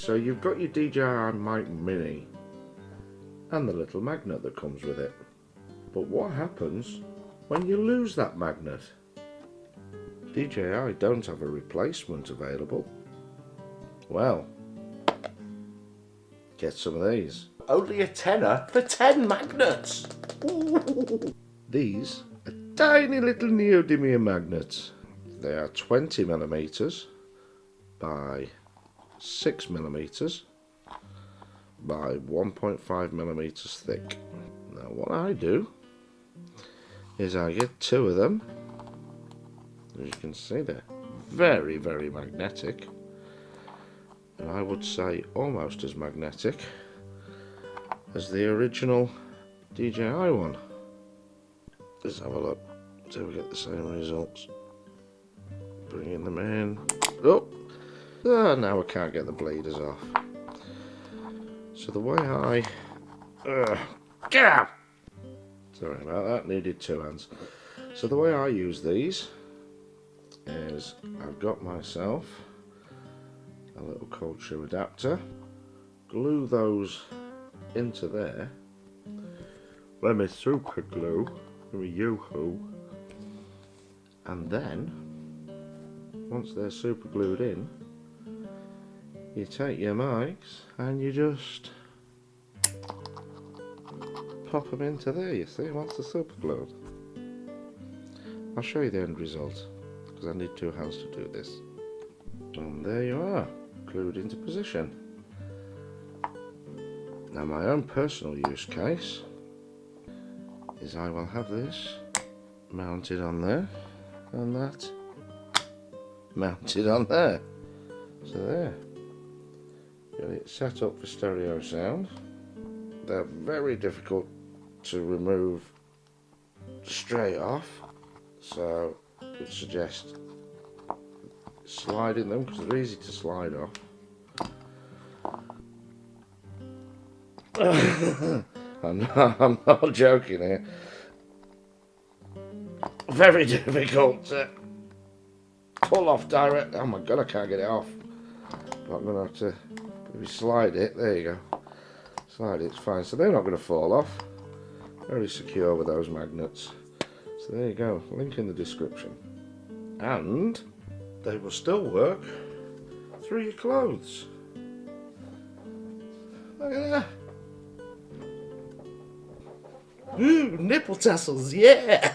so you've got your DJI Mic Mini and the little magnet that comes with it. But what happens when you lose that magnet? DJI don't have a replacement available. Well, get some of these. Only a tenner for 10 magnets! Ooh. These are tiny little neodymium magnets. They are 20mm by 6mm by 1.5mm thick. Now what I do is I get 2 of them. As you can see, they're very, very magnetic, and I would say almost as magnetic as the original DJI one. Let's have a look, see if we get the same results. Bringing them in. Oh, now I can't get the bleeders off. So the way I get out! Sorry about that, needed 2 hands. So the way I use these is I've got myself a little cold shoe adapter, glue those into there, let me super glue, let me yoo-hoo, and then once they're super glued in, you take your mics and you just pop them into there, you see, once they're super glued. I'll show you the end result, because I need 2 hands to do this. And there you are, glued into position. Now my own personal use case is I will have this mounted on there, and that mounted on there. So there, got it set up for stereo sound. They're very difficult to remove straight off, so I would suggest sliding them because they're easy to slide off. I'm not joking here. Very difficult to pull off direct. Oh my god, I can't get it off. But I'm going to have to maybe slide it. There you go. Slide it, it's fine. So they're not going to fall off. Very secure with those magnets. So there you go, link in the description. And they will still work through your clothes. Look at that. Ooh, nipple tassels, yeah!